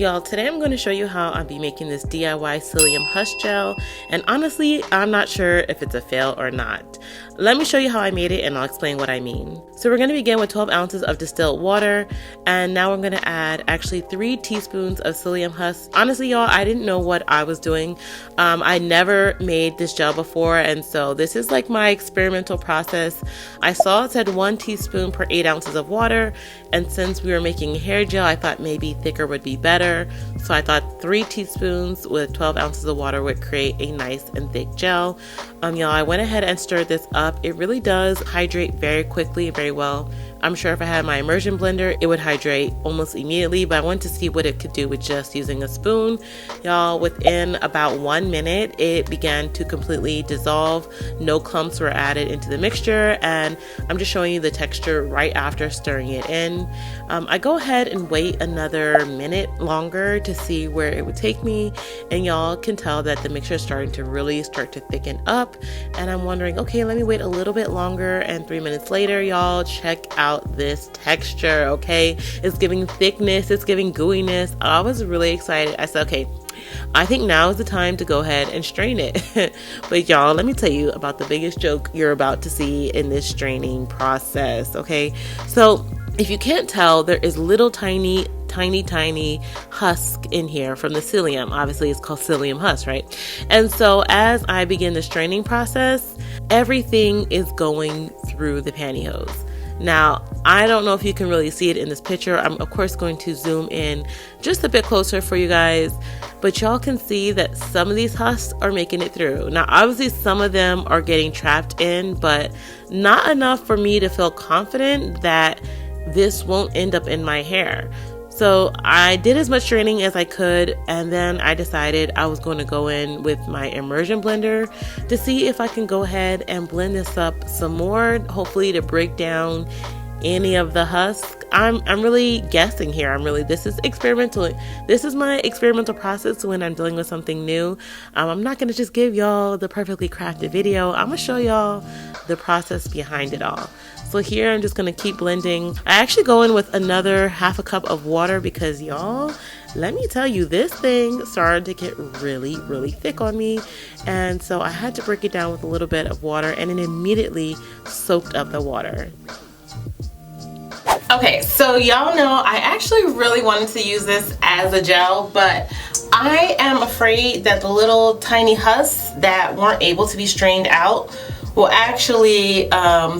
Y'all, today I'm going to show you how I'll be making this DIY Psyllium Husk gel, and honestly, I'm not sure if it's a fail or not. Let me show you how I made it and I'll explain what I mean. So we're going to begin with 12 ounces of distilled water, and now we're going to add actually 3 teaspoons of Psyllium Husk. Honestly, y'all, I didn't know what I was doing. I never made this gel before, and so this is like my experimental process. I saw it said 1 teaspoon per 8 ounces of water, and since we were making hair gel, I thought maybe thicker would be better. So I thought 3 teaspoons with 12 ounces of water would create a nice and thick gel. Y'all, I went ahead and stirred this up. It really does hydrate very quickly, very well. I'm sure if I had my immersion blender, it would hydrate almost immediately, but I wanted to see what it could do with just using a spoon. Y'all, within about 1 minute, it began to completely dissolve. No clumps were added into the mixture, and I'm just showing you the texture right after stirring it in. I go ahead and wait another minute longer to see where it would take me, and y'all can tell that the mixture is starting to really start to thicken up, and I'm wondering, okay, let me wait a little bit longer, and 3 minutes later, y'all, check out this texture. Okay, it's giving thickness, it's giving gooiness. I was really excited. I said, okay, I think now is the time to go ahead and strain it. But y'all, let me tell you about the biggest joke you're about to see in this straining process. Okay, so if you can't tell, there is little tiny husk in here from the psyllium. Obviously it's called Psyllium Husk, right? And so as I begin the straining process, everything is going through the pantyhose. Now, I don't know if you can really see it in this picture. I'm of course going to zoom in just a bit closer for you guys, but y'all can see that some of these husks are making it through. Now, obviously some of them are getting trapped in, but not enough for me to feel confident that this won't end up in my hair. So I did as much straining as I could, and then I decided I was going to go in with my immersion blender to see if I can go ahead and blend this up some more, hopefully to break down any of the husk. I'm really guessing here. This is experimental. This is my experimental process when I'm dealing with something new. I'm not going to just give y'all the perfectly crafted video. I'm going to show y'all the process behind it all. So here I'm just going to keep blending. I actually go in with another half a cup of water because y'all, let me tell you, this thing started to get really thick on me. And so I had to break it down with a little bit of water, and it immediately soaked up the water. Okay, so y'all know I actually really wanted to use this as a gel, but I am afraid that the little tiny husks that weren't able to be strained out will actually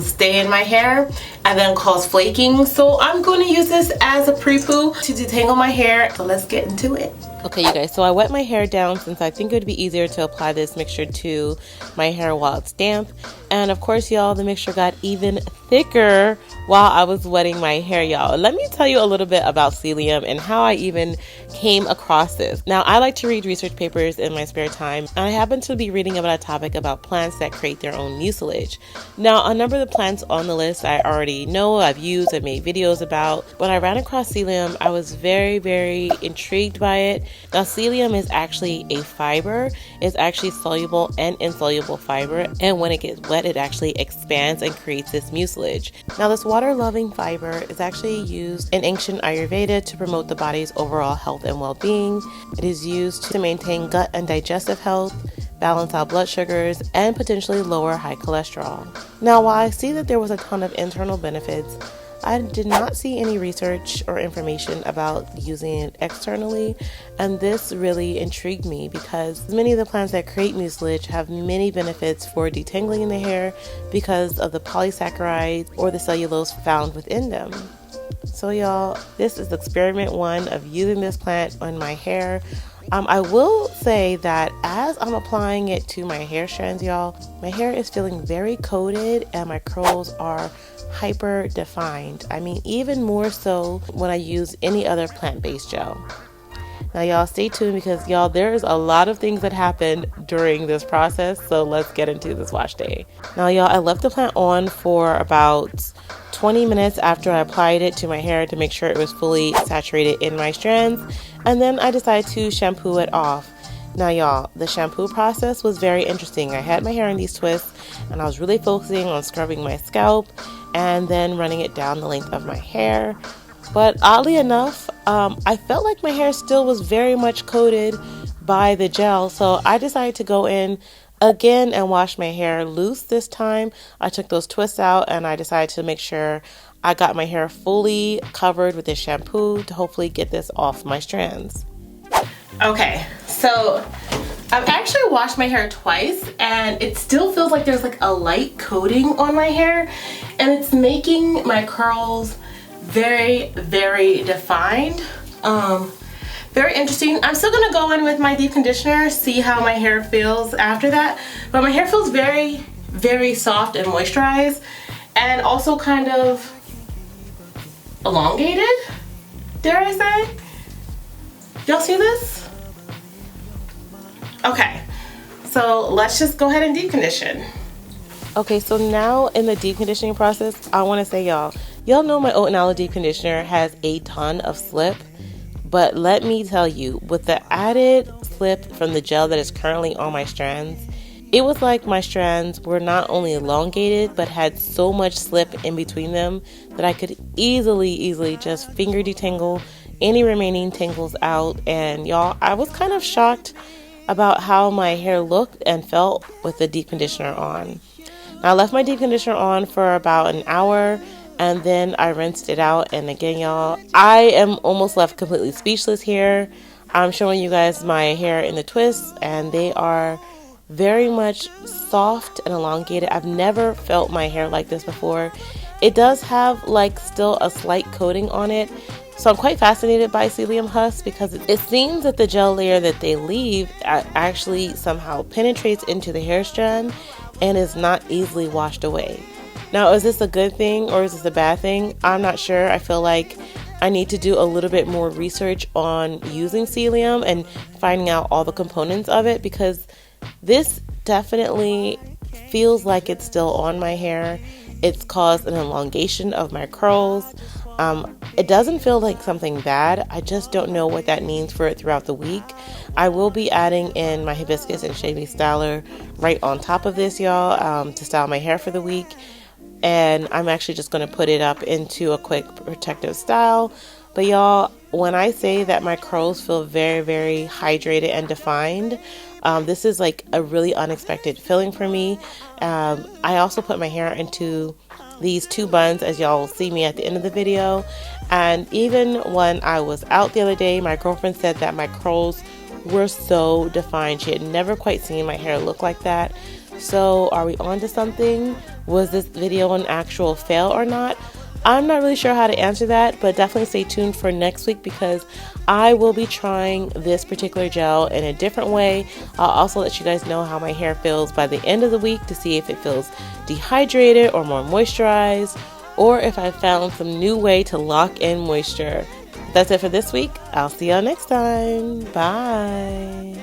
stay in my hair and then cause flaking. So I'm going to use this as a pre-poo to detangle my hair. So let's get into it. Okay, you guys, so I wet my hair down since I think it would be easier to apply this mixture to my hair while it's damp. And of course, y'all, the mixture got even thicker while I was wetting my hair, y'all. Let me tell you a little bit about psyllium and how I even came across this. Now, I like to read research papers in my spare time, and I happen to be reading about a topic about plants that create their own mucilage. Now, a number of the plants on the list I already know, I've used, I've made videos about. When I ran across psyllium, I was very intrigued by it. Now, psyllium is actually a fiber. It's actually soluble and insoluble fiber, and when it gets wet, it actually expands and creates this mucilage. Now, this water-loving fiber is actually used in ancient Ayurveda to promote the body's overall health and well-being. It is used to maintain gut and digestive health, balance out blood sugars, and potentially lower high cholesterol. Now, while I see that there was a ton of internal benefits, I did not see any research or information about using it externally, and this really intrigued me because many of the plants that create mucilage have many benefits for detangling the hair because of the polysaccharides or the cellulose found within them. So y'all, this is experiment 1 of using this plant on my hair. I will say that as I'm applying it to my hair strands, y'all, my hair is feeling very coated and my curls are hyper defined. I mean, even more so when I use any other plant-based gel. Now, y'all, stay tuned because, y'all, there's a lot of things that happen during this process. So let's get into this wash day. Now, y'all, I left the plant on for about 20 minutes after I applied it to my hair to make sure it was fully saturated in my strands. And then I decided to shampoo it off. Now, y'all, the shampoo process was very interesting. I had my hair in these twists and I was really focusing on scrubbing my scalp and then running it down the length of my hair. But oddly enough, I felt like my hair still was very much coated by the gel, so I decided to go in again and wash my hair loose this time. I took those twists out and I decided to make sure I got my hair fully covered with this shampoo to hopefully get this off my strands. Okay, so I've actually washed my hair twice and it still feels like there's like a light coating on my hair, and it's making my curls very, very defined. Very interesting. I'm still gonna go in with my deep conditioner, see how my hair feels after that. But my hair feels very, very soft and moisturized, and also kind of elongated, dare I say? Y'all see this? Okay, so let's just go ahead and deep condition. Okay, so now in the deep conditioning process, I wanna say y'all know my Oat and Aloe deep conditioner has a ton of slip. But let me tell you, with the added slip from the gel that is currently on my strands, it was like my strands were not only elongated, but had so much slip in between them that I could easily just finger detangle any remaining tangles out. And y'all, I was kind of shocked about how my hair looked and felt with the deep conditioner on. Now, I left my deep conditioner on for about an hour, and then I rinsed it out. And again, y'all, I am almost left completely speechless here. I'm showing you guys my hair in the twists, and they are very much soft and elongated. I've never felt my hair like this before. It does have like still a slight coating on it. So I'm quite fascinated by Psyllium Husk because it seems that the gel layer that they leave actually somehow penetrates into the hair strand and is not easily washed away. Now, is this a good thing or is this a bad thing? I'm not sure. I feel like I need to do a little bit more research on using Psyllium and finding out all the components of it, because this definitely feels like it's still on my hair. It's caused an elongation of my curls. It doesn't feel like something bad. I just don't know what that means for it throughout the week. I will be adding in my hibiscus and shaving styler right on top of this, y'all, to style my hair for the week. And I'm actually just going to put it up into a quick protective style. But y'all, when I say that my curls feel very, very hydrated and defined, this is like a really unexpected feeling for me. I also put my hair into these two buns, as y'all will see me at the end of the video. And even when I was out the other day, my girlfriend said that my curls were so defined. She had never quite seen my hair look like that. So are we on to something? Was this video an actual fail or not? I'm not really sure how to answer that, but definitely stay tuned for next week because I will be trying this particular gel in a different way. I'll also let you guys know how my hair feels by the end of the week to see if it feels dehydrated or more moisturized, or if I found some new way to lock in moisture. That's it for this week. I'll see y'all next time. Bye.